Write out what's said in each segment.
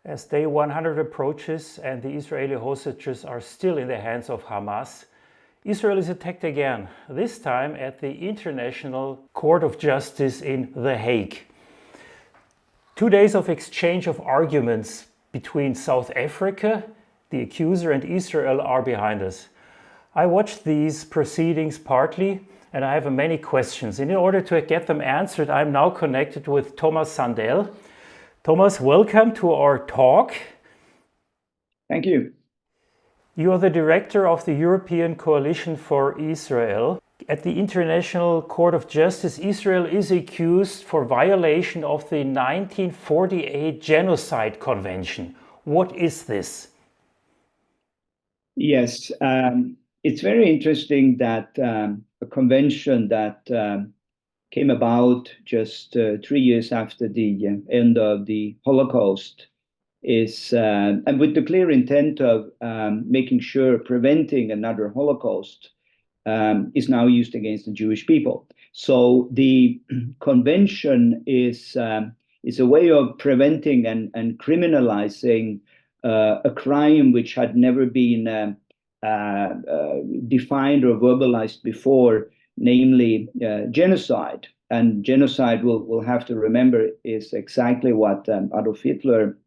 As day 100 approaches and the Israeli hostages are still in the hands of Hamas, Israel is attacked again, this time at the International Court of Justice in The Hague. 2 days of exchange of arguments between South Africa, the accuser, and Israel are behind us. I watched these proceedings partly, and I have many questions. And in order to get them answered, I'm now connected with Tomas Sandell. Thomas, welcome to our talk. Thank you. You are the director of the European Coalition for Israel. At the International Court of Justice, Israel is accused for violation of the 1948 Genocide Convention. What is this? Yes, it's very interesting that a convention that came about just 3 years after the end of the Holocaust is, and with the clear intent of making sure preventing another Holocaust, is now used against the Jewish people. So the convention is a way of preventing and criminalizing a crime which had never been defined or verbalized before, namely genocide. And genocide, we'll have to remember, is exactly what Adolf Hitler,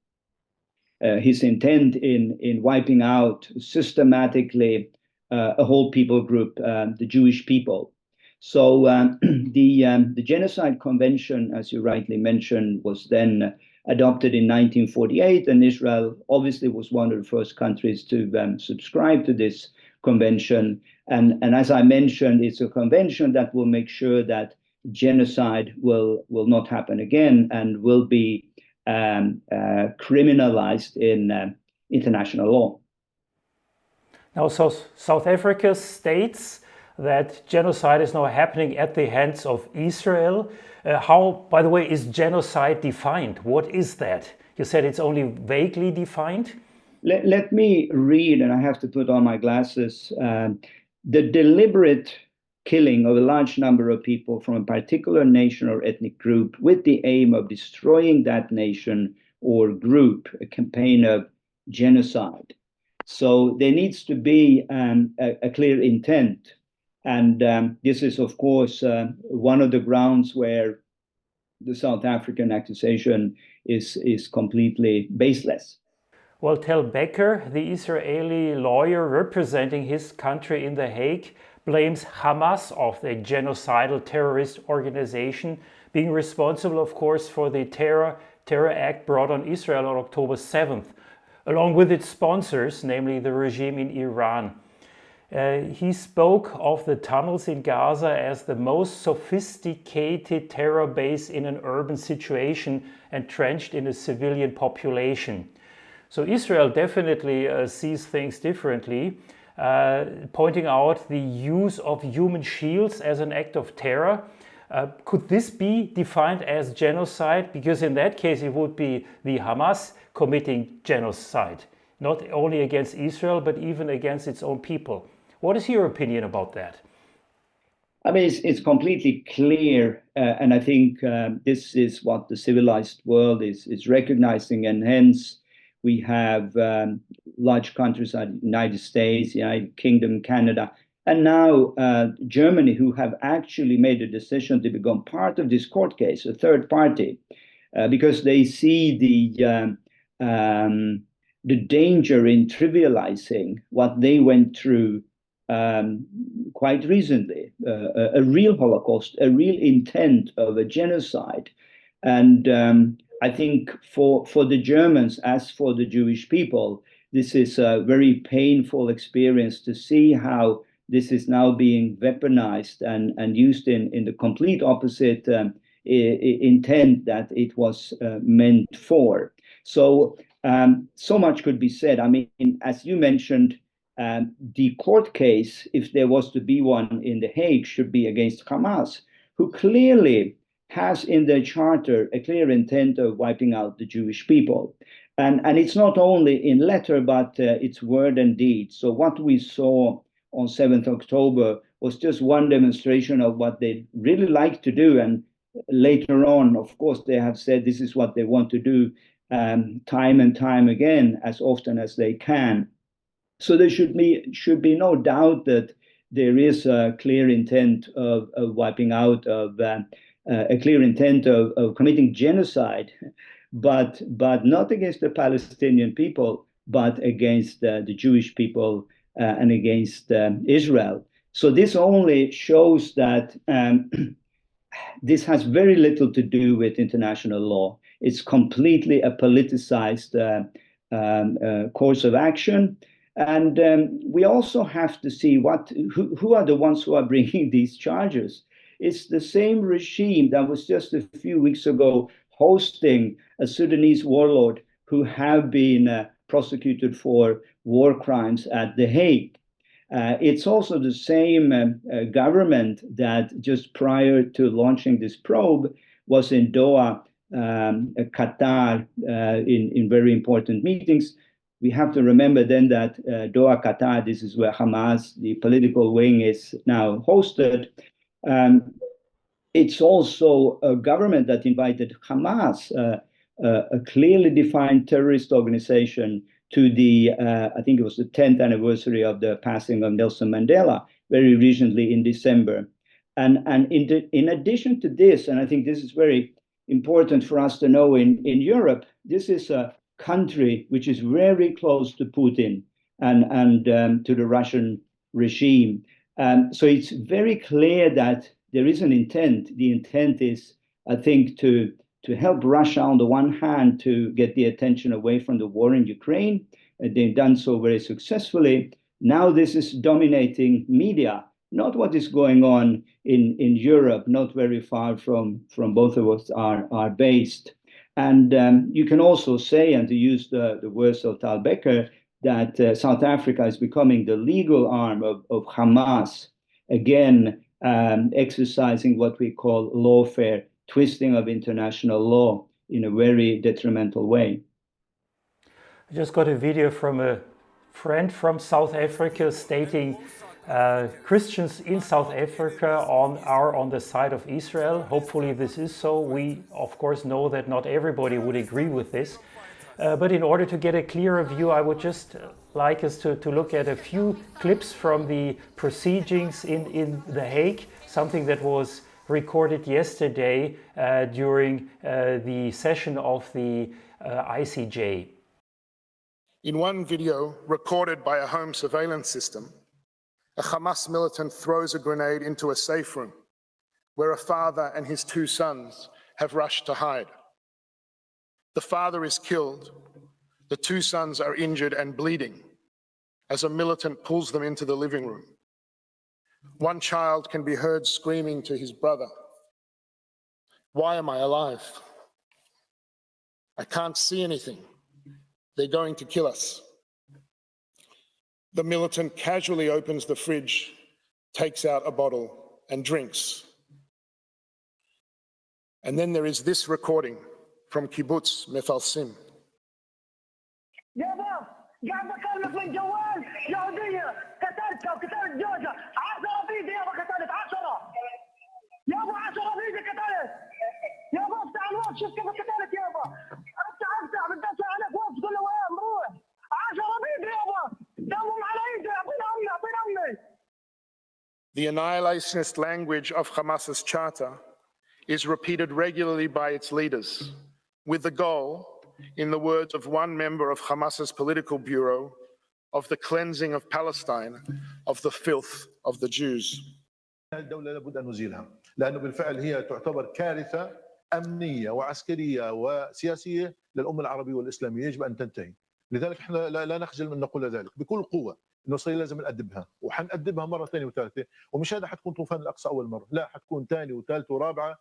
his intent in wiping out systematically a whole people group, the Jewish people. So the Genocide Convention, as you rightly mentioned, was then adopted in 1948, and Israel obviously was one of the first countries to subscribe to this convention. And as I mentioned, it's a convention that will make sure that genocide will not happen again and will be criminalized in international law. Now, so South Africa states that genocide is now happening at the hands of Israel. How, by the way, is genocide defined? What is that? You said it's only vaguely defined? Let me read, and I have to put on my glasses. The deliberate killing of a large number of people from a particular nation or ethnic group with the aim of destroying that nation or group, a campaign of genocide. So there needs to be a clear intent. And this is, of course, one of the grounds where the South African accusation is completely baseless. Well, Tel Becker, the Israeli lawyer representing his country in The Hague, blames Hamas of the genocidal terrorist organization being responsible, of course, for the terror act brought on Israel on October 7th, along with its sponsors, namely the regime in Iran. He spoke of the tunnels in Gaza as the most sophisticated terror base in an urban situation entrenched in a civilian population. So Israel definitely sees things differently, pointing out the use of human shields as an act of terror. Could this be defined as genocide? Because in that case, it would be the Hamas committing genocide, not only against Israel, but even against its own people. What is your opinion about that? I mean, it's completely clear, and I think this is what the civilized world is recognizing, and hence we have large countries like the United States, United Kingdom, Canada, and now Germany, who have actually made a decision to become part of this court case, a third party, because they see the danger in trivializing what they went through quite recently, a real Holocaust, a real intent of a genocide. And I think for the Germans, as for the Jewish people, this is a very painful experience to see how this is now being weaponized and used in the complete opposite intent that it was meant for. So much could be said. I mean, as you mentioned, the court case, if there was to be one in The Hague, should be against Hamas, who clearly has in their charter a clear intent of wiping out the Jewish people. And it's not only in letter, but it's word and deed. So what we saw on 7th October was just one demonstration of what they really like to do. And later on, of course, they have said this is what they want to do time and time again, as often as they can. So there should be no doubt that there is a clear intent of wiping out, a clear intent of committing genocide, but not against the Palestinian people, but against the Jewish people and against Israel. So this only shows that this has very little to do with international law. It's completely a politicized course of action. And we also have to see who are the ones who are bringing these charges. It's the same regime that was just a few weeks ago hosting a Sudanese warlord who have been prosecuted for war crimes at The Hague. It's also the same government that just prior to launching this probe was in Doha, Qatar, in very important meetings. We have to remember then that Doha, Qatar, this is where Hamas, the political wing, is now hosted. It's also a government that invited Hamas, a clearly defined terrorist organization, to the, I think it was the 10th anniversary of the passing of Nelson Mandela, very recently in December. And in addition to this, and I think this is very important for us to know in Europe, this is a country which is very close to Putin and to the Russian regime. So it's very clear that there is an intent. The intent is, I think, to help Russia on the one hand to get the attention away from the war in Ukraine. They've done so very successfully. Now this is dominating media, not what is going on in Europe, not very far from both of us are based. And you can also say, and to use the words of Tal Becker, that South Africa is becoming the legal arm of Hamas, again, exercising what we call lawfare, twisting of international law in a very detrimental way. I just got a video from a friend from South Africa stating Christians in South Africa are on the side of Israel. Hopefully this is so. We, of course, know that not everybody would agree with this. But in order to get a clearer view, I would just like us to look at a few clips from the proceedings in The Hague, something that was recorded yesterday during the session of the ICJ. In one video recorded by a home surveillance system, a Hamas militant throws a grenade into a safe room where a father and his two sons have rushed to hide. The father is killed. The two sons are injured and bleeding as a militant pulls them into the living room. One child can be heard screaming to his brother, "Why am I alive? I can't see anything. They're going to kill us." The militant casually opens the fridge, takes out a bottle and drinks. And then there is this recording from Kibbutz Mefalsim. قاعد بكلمك من جوال يهودية قتلتها وقتلت جوزها 10 فيديو يابا قتلت 10 يابا 10 فيديو قتلت يابا افتح الوقت شوف كيف قتلت يابا افتح بتدافع عليك وقت تقول له وين نروح 10 فيديو يابا دمهم على ايدي اعطينا امي اعطينا امي. The annihilationist language of Hamas's charter is repeated regularly by its leaders with the goal, in the words of one member of Hamas's political bureau, of the cleansing of Palestine of the filth of the Jews. الدولة لابد أن نزيلها لأنه بالفعل هي تعتبر كارثة أمنية وعسكرية وسياسية للأمة العربية والإسلامية، يجب أن تنتهي. لذلك احنا لا نخجل من نقول ذلك بكل قوة، إنه إسرائيل لازم نأدبها وحنأدبها مرة ثانية وثالثة، ومش هذا حتكون طوفان الأقصى أول مرة، لا حتكون ثانية وثالثة ورابعة.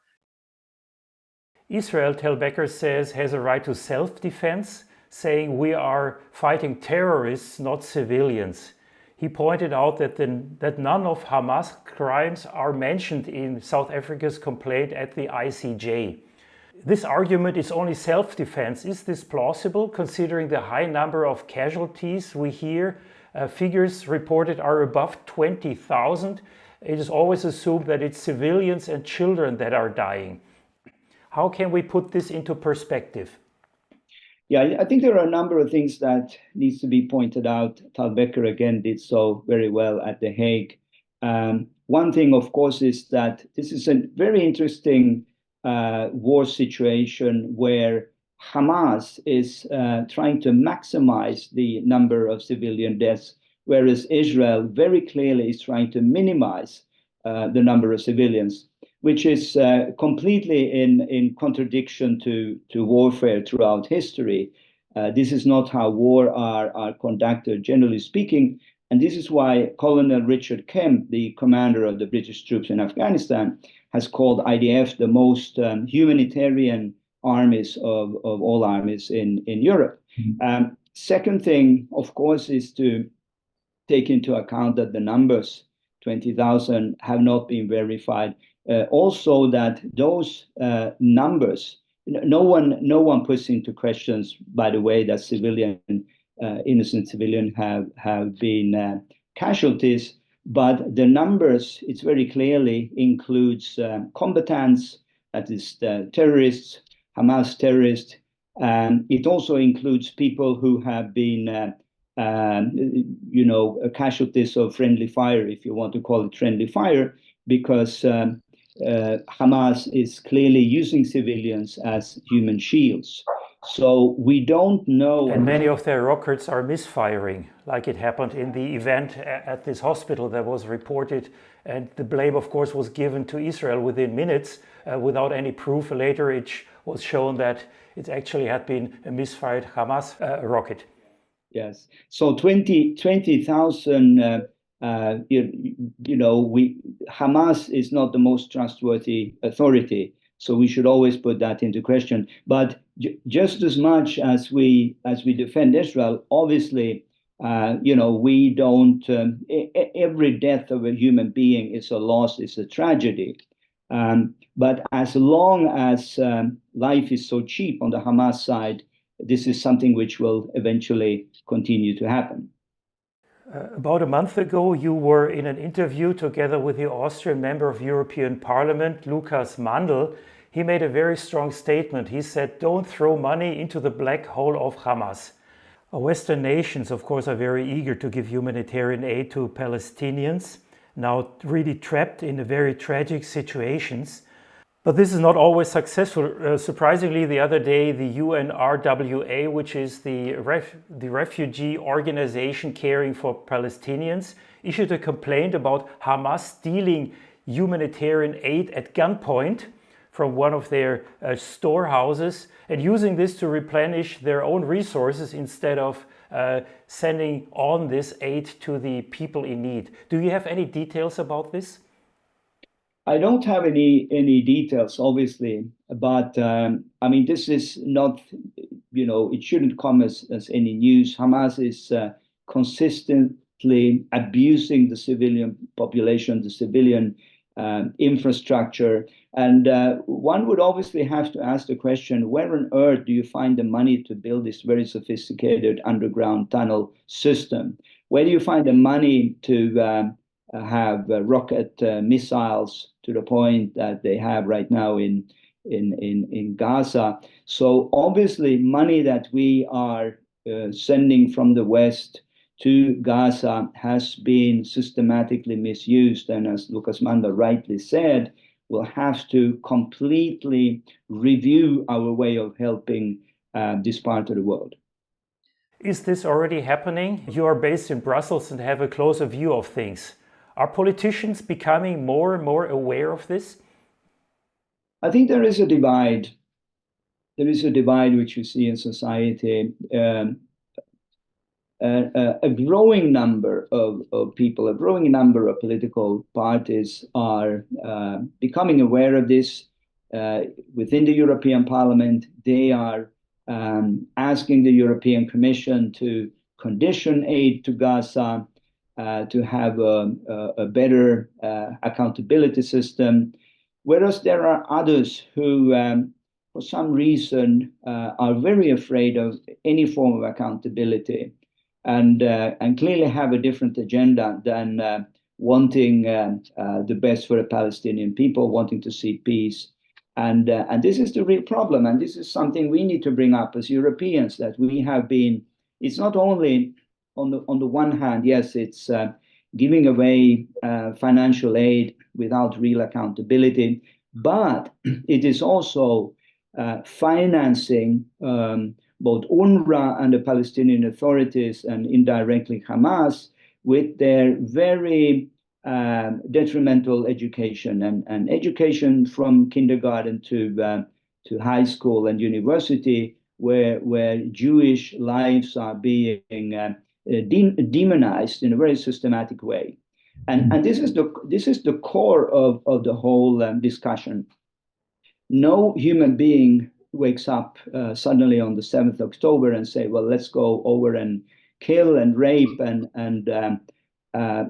Israel, Tal Becker says, has a right to self-defense, saying we are fighting terrorists, not civilians. He pointed out that none of Hamas crimes are mentioned in South Africa's complaint at the ICJ. This argument is only self-defense. Is this plausible, considering the high number of casualties we hear? Figures reported are above 20,000. It is always assumed that it's civilians and children that are dying. How can we put this into perspective? Yeah, I think there are a number of things that needs to be pointed out. Tal Becker again did so very well at The Hague. One thing, of course, is that this is a very interesting war situation where Hamas is trying to maximize the number of civilian deaths, whereas Israel very clearly is trying to minimize the number of civilians, which is completely in contradiction to warfare throughout history. This is not how war are conducted, generally speaking. And this is why Colonel Richard Kemp, the commander of the British troops in Afghanistan, has called IDF the most humanitarian armies of all armies in Europe. Second thing, of course, is to take into account that the numbers, 20,000, have not been verified. Also, that those numbers, no one puts into questions, by the way, that innocent civilians have been casualties, but the numbers, it's very clearly includes combatants, that is terrorists, Hamas terrorists. It also includes people who have been casualties of friendly fire, if you want to call it friendly fire, because Hamas is clearly using civilians as human shields. So we don't know. And many of their rockets are misfiring, like it happened in the event at this hospital that was reported. And the blame, of course, was given to Israel within minutes without any proof. Later, it was shown that it actually had been a misfired Hamas rocket. Yes. So 20,000, Hamas is not the most trustworthy authority. So we should always put that into question. But just as much as we defend Israel, obviously, we don't. Every death of a human being is a loss, is a tragedy. But as long as life is so cheap on the Hamas side, this is something which will eventually continue to happen. About a month ago, you were in an interview together with the Austrian member of European Parliament, Tomas Sandell. He made a very strong statement. He said, don't throw money into the black hole of Hamas. Western nations, of course, are very eager to give humanitarian aid to Palestinians, now really trapped in very tragic situations. But this is not always successful. Surprisingly, the other day, the UNRWA, which is the refugee organization caring for Palestinians, issued a complaint about Hamas stealing humanitarian aid at gunpoint from one of their storehouses and using this to replenish their own resources instead of sending on this aid to the people in need. Do you have any details about this? I don't have any details, obviously, but this is not, it shouldn't come as any news. Hamas is consistently abusing the civilian population, the civilian infrastructure. And one would obviously have to ask the question, where on earth do you find the money to build this very sophisticated underground tunnel system? Where do you find the money to have rocket missiles to the point that they have right now in Gaza? So obviously money that we are sending from the West to Gaza has been systematically misused. And as Tomas Sandell rightly said, we'll have to completely review our way of helping this part of the world. Is this already happening? You are based in Brussels and have a closer view of things. Are politicians becoming more and more aware of this? I think there is a divide. There is a divide which you see in society. A growing number of people, a growing number of political parties are becoming aware of this. Within the European Parliament, they are asking the European Commission to condition aid to Gaza, to have a better accountability system, whereas there are others who, for some reason, are very afraid of any form of accountability, and clearly have a different agenda than wanting the best for the Palestinian people, wanting to see peace. And this is the real problem. And this is something we need to bring up as Europeans, that we have been, it's not only on the one hand, yes, it's giving away financial aid without real accountability, but it is also financing both UNRWA and the Palestinian authorities, and indirectly Hamas, with their very detrimental education, and education from kindergarten to high school and university, where Jewish lives are being demonized in a very systematic way. And this is the core of the whole discussion. No human being wakes up suddenly on the 7th of October and say, well, let's go over and kill and rape and I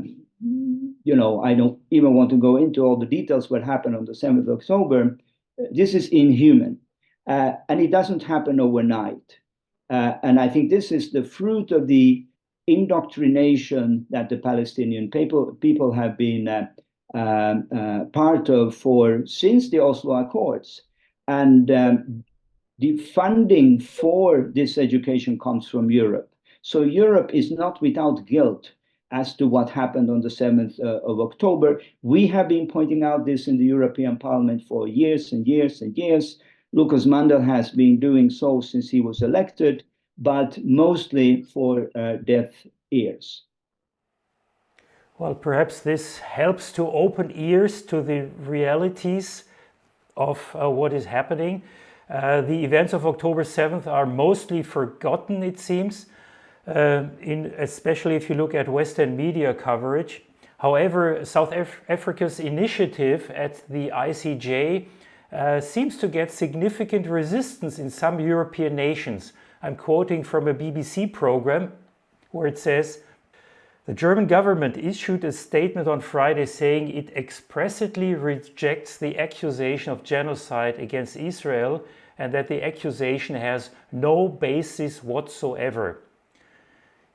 don't even want to go into all the details what happened on the 7th of October. This is inhuman. And it doesn't happen overnight. And I think this is the fruit of the indoctrination that the Palestinian people have been part of since the Oslo Accords. And the funding for this education comes from Europe. So Europe is not without guilt as to what happened on the 7th of October. We have been pointing out this in the European Parliament for years and years and years. Tomas Sandell has been doing so since he was elected, but mostly for deaf ears. Well, perhaps this helps to open ears to the realities of what is happening. The events of October 7th are mostly forgotten, it seems, especially if you look at Western media coverage. However, South Africa's initiative at the ICJ seems to get significant resistance in some European nations. I'm quoting from a BBC program where it says, the German government issued a statement on Friday saying it expressly rejects the accusation of genocide against Israel and that the accusation has no basis whatsoever.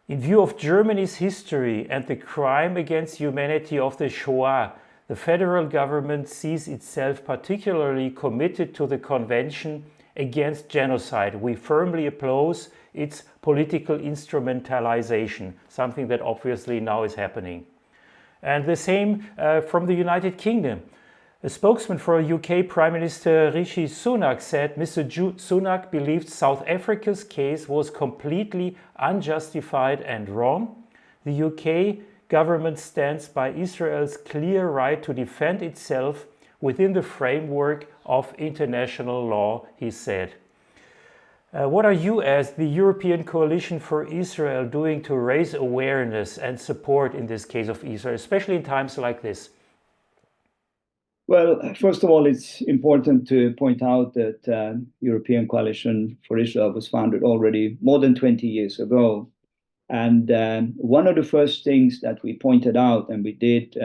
In view of Germany's history and the crime against humanity of the Shoah, the federal government sees itself particularly committed to the Convention against Genocide. We firmly oppose its political instrumentalization, something that obviously now is happening. And the same from the United Kingdom. A spokesman for UK Prime Minister Rishi Sunak said Mr. Sunak believed South Africa's case was completely unjustified and wrong. The UK government stands by Israel's clear right to defend itself within the framework of international law, he said. What are you, as the European Coalition for Israel, doing to raise awareness and support in this case of Israel, especially in times like this? Well, first of all, it's important to point out that European Coalition for Israel was founded already more than 20 years ago. And one of the first things that we pointed out, and we did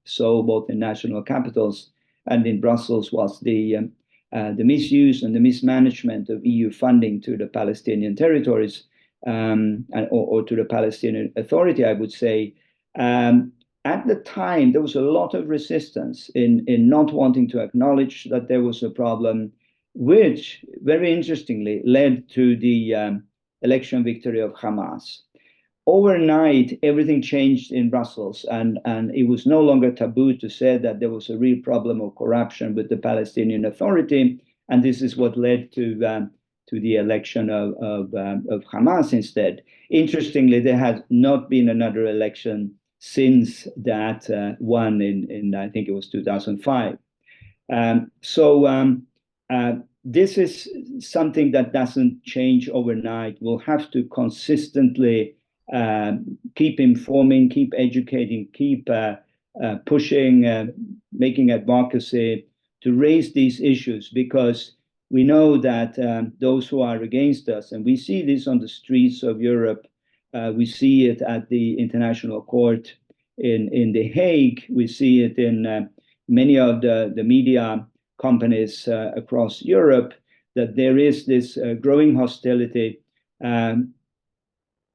so both in national capitals and in Brussels, was the misuse and the mismanagement of EU funding to the Palestinian territories, or to the Palestinian Authority, I would say. At the time, there was a lot of resistance in not wanting to acknowledge that there was a problem, which very interestingly led to the election victory of Hamas. Overnight, everything changed in Brussels, and it was no longer taboo to say that there was a real problem of corruption with the Palestinian Authority, and this is what led to the election of Hamas instead. Interestingly, there has not been another election since that one in I think it was 2005. This is something that doesn't change overnight. We'll have to consistently keep informing, keep educating, keep pushing, making advocacy to raise these issues, because we know that those who are against us, and we see this on the streets of Europe, we see it at the International Court in The Hague, we see it in many of the media companies across Europe, that there is this growing hostility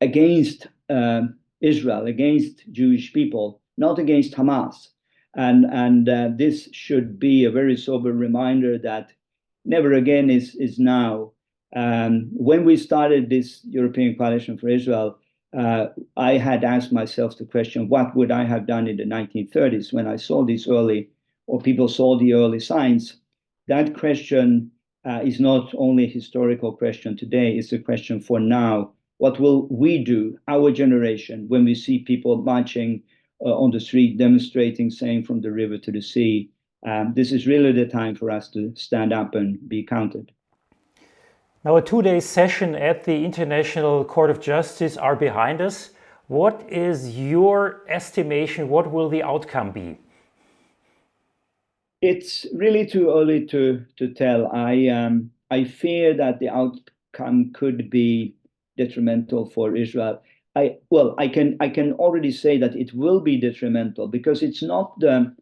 against Israel, against Jewish people, not against Hamas. And this should be a very sober reminder that never again is now. When we started this European Coalition for Israel, I had asked myself the question, what would I have done in the 1930s when I saw these early, or people saw the early signs? That question is not only a historical question today, it's a question for now. What will we do, our generation, when we see people marching on the street, demonstrating, saying from the river to the sea? This is really the time for us to stand up and be counted. Now, a two-day session at the International Court of Justice are behind us. What is your estimation? What will the outcome be? It's really too early to tell. I fear that the outcome could be detrimental for Israel. I can already say that it will be detrimental, because it's not the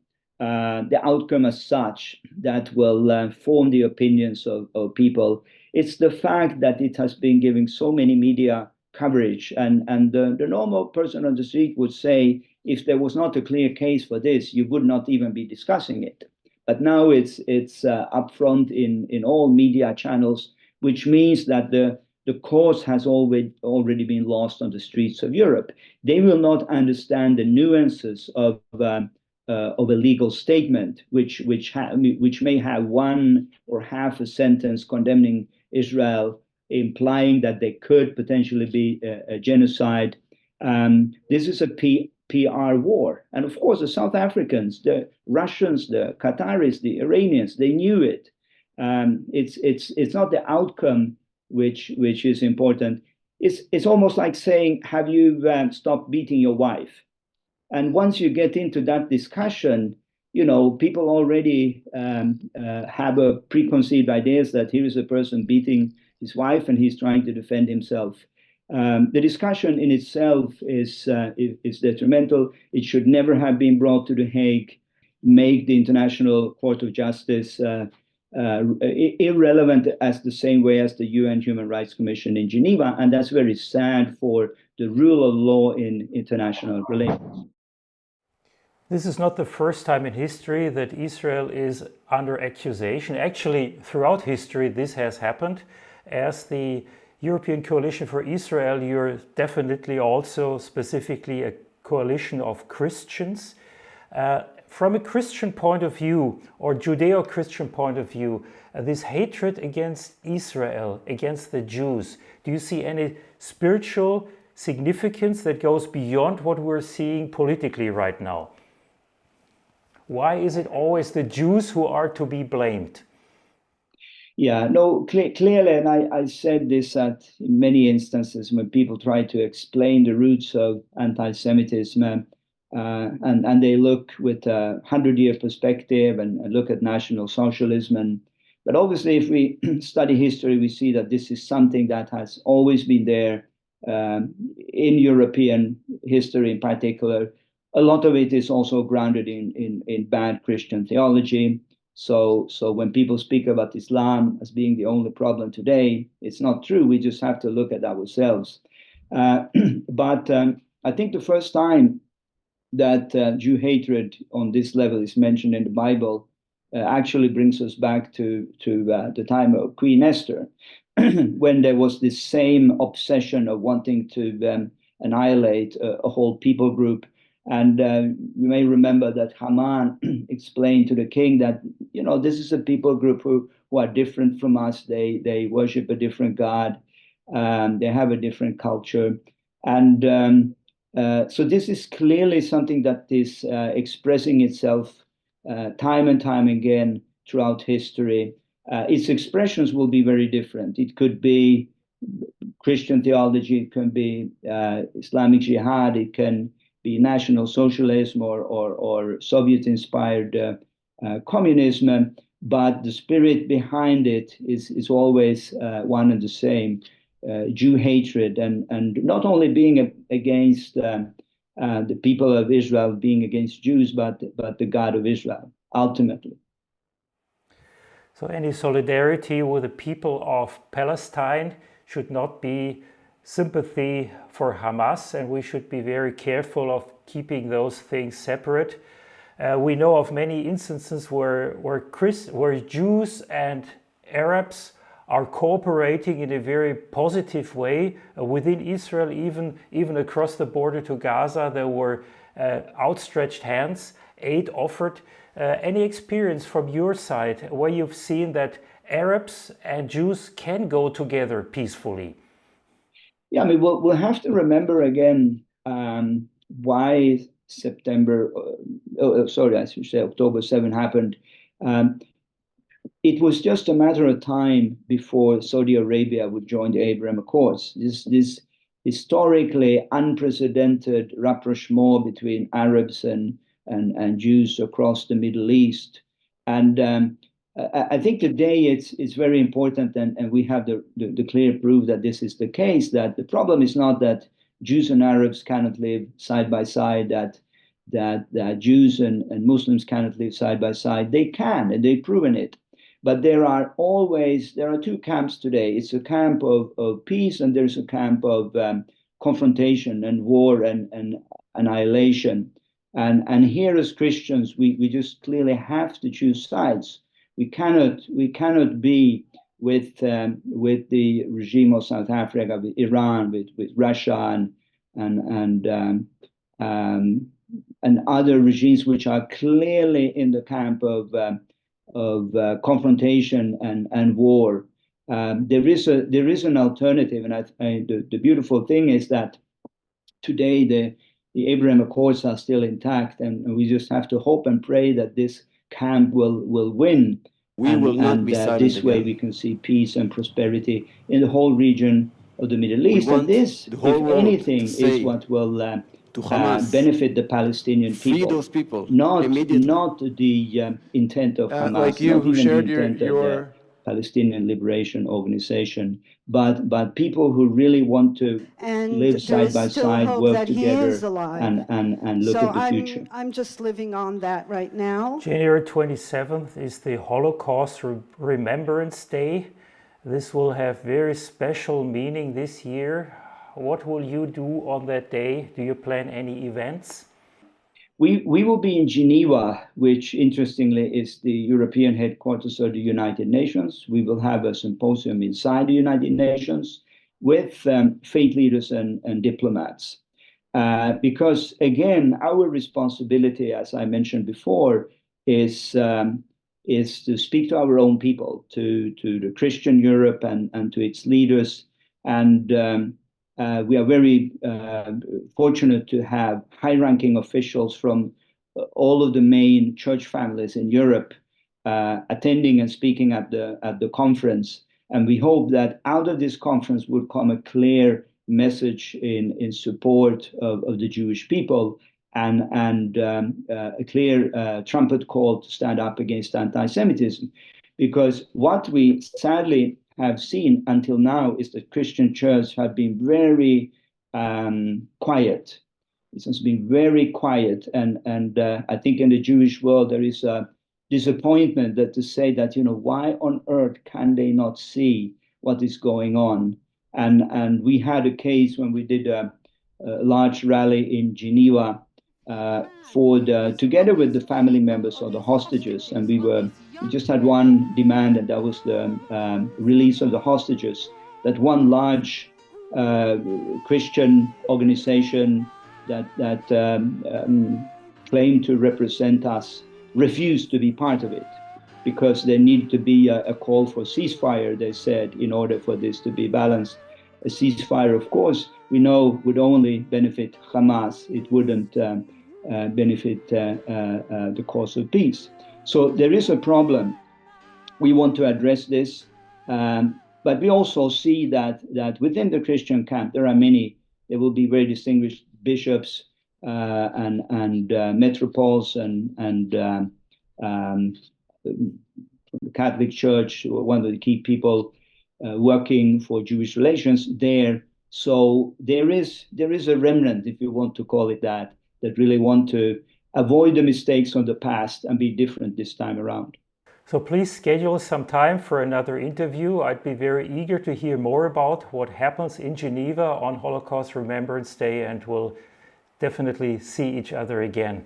outcome as such that will form the opinions of people. It's the fact that it has been giving so many media coverage, and the normal person on the street would say, if there was not a clear case for this, you would not even be discussing it. But now it's up front in all media channels, which means that the cause has already been lost on the streets of Europe. They will not understand the nuances of a legal statement, which may have one or half a sentence condemning Israel, implying that there could potentially be a genocide. This is a PR war. And of course, the South Africans, the Russians, the Qataris, the Iranians, they knew it. It's not the outcome which is important. It's almost like saying, have you stopped beating your wife? And once you get into that discussion, people already have a preconceived ideas that here is a person beating his wife and he's trying to defend himself. The discussion in itself is detrimental. It should never have been brought to The Hague, make the International Court of Justice irrelevant as the same way as the UN Human Rights Commission in Geneva. And that's very sad for the rule of law in international relations. This is not the first time in history that Israel is under accusation. Actually, throughout history, this has happened. As the European Coalition for Israel, you're definitely also specifically a coalition of Christians. From a Christian point of view, or Judeo-Christian point of view, this hatred against Israel, against the Jews, do you see any spiritual significance that goes beyond what we're seeing politically right now? Why is it always the Jews who are to be blamed? Yeah, no, clearly, and I said this in many instances when people try to explain the roots of anti-Semitism, and they look with a 100-year perspective and look at National Socialism. But obviously, if we study history, we see that this is something that has always been there in European history in particular. A lot of it is also grounded in bad Christian theology. So when people speak about Islam as being the only problem today, it's not true. We just have to look at ourselves. But I think the first time that Jew hatred on this level is mentioned in the Bible actually brings us back to the time of Queen Esther, when there was this same obsession of wanting to annihilate a whole people group. And you may remember that Haman explained to the king that, this is a people group who are different from us. They worship a different God. They have a different culture. And so this is clearly something that is expressing itself time and time again throughout history. Its expressions will be very different. It could be Christian theology, it can be Islamic jihad, it can be National Socialism or Soviet-inspired communism, but the spirit behind it is always one and the same, Jew hatred, and not only being against the people of Israel, being against Jews, but the God of Israel, ultimately. So any solidarity with the people of Palestine should not be sympathy for Hamas, and we should be very careful of keeping those things separate. We know of many instances where Jews and Arabs are cooperating in a very positive way within Israel, even across the border to Gaza. There were outstretched hands, aid offered. Any experience from your side where you've seen that Arabs and Jews can go together peacefully? Yeah, I mean, we'll have to remember again why I should say October 7 happened. It was just a matter of time before Saudi Arabia would join the Abraham Accords. This historically unprecedented rapprochement between Arabs and Jews across the Middle East. And I think today it's very important, and we have the clear proof that this is the case, that the problem is not that Jews and Arabs cannot live side by side, that Jews and Muslims cannot live side by side. They can, and they've proven it. But there are two camps today. It's a camp of peace, and there's a camp of confrontation and war and annihilation. And here as Christians, we just clearly have to choose sides. We cannot be with the regime of South Africa, with Iran, with Russia, and other regimes which are clearly in the camp of confrontation and war. There is an alternative, and the beautiful thing is that today the Abraham Accords are still intact, and we just have to hope and pray that this camp will win. We will not be silent this way again. we can see peace and prosperity in the whole region of the Middle East. And this, if anything, is what will benefit the Palestinian people. Free those people, not the intent of Hamas, like you, who shared your Palestinian Liberation Organization, but people who really want to live side by side, work together, and look at the future. I'm just living on that right now. January 27th is the Holocaust Remembrance Day. This will have very special meaning this year. What will you do on that day? Do you plan any events? We will be in Geneva, which interestingly is the European headquarters of the United Nations. We will have a symposium inside the United Nations with faith leaders and diplomats. Because again, our responsibility, as I mentioned before, is to speak to our own people, to the Christian Europe and to its leaders. And we are very fortunate to have high-ranking officials from all of the main church families in Europe attending and speaking at the conference. And we hope that out of this conference would come a clear message in support of the Jewish people and a clear trumpet call to stand up against anti-Semitism. Because what we sadly have seen until now is that Christian church have been very quiet. It has been very quiet, and I think in the Jewish world there is a disappointment that to say that, you know, why on earth can they not see what is going on? And we had a case when we did a large rally in Geneva together with the family members of the hostages, and we just had one demand, and that was the release of the hostages. That one large Christian organization that claimed to represent us refused to be part of it because there needed to be a call for ceasefire, they said, in order for this to be balanced. A ceasefire, of course, we know would only benefit Hamas. It wouldn't benefit the cause of peace. So there is a problem. We want to address this, but we also see that within the Christian camp there will be very distinguished bishops and metropoles and the Catholic Church, one of the key people working for Jewish relations there. So there is a remnant, if you want to call it that really want to avoid the mistakes of the past and be different this time around. So please schedule some time for another interview. I'd be very eager to hear more about what happens in Geneva on Holocaust Remembrance Day, and we'll definitely see each other again.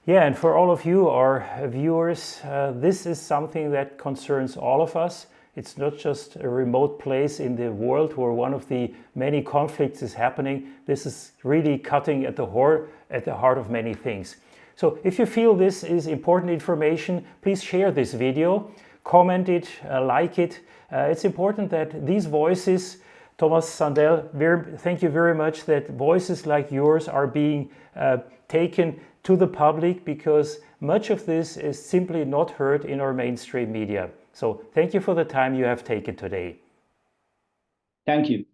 Yeah, and for all of you, our viewers, this is something that concerns all of us. It's not just a remote place in the world where one of the many conflicts is happening. This is really cutting at the heart of many things. So if you feel this is important information, please share this video, comment it, like it. It's important that these voices, Tomas Sandell, thank you very much that voices like yours are being taken to the public, because much of this is simply not heard in our mainstream media. So thank you for the time you have taken today. Thank you.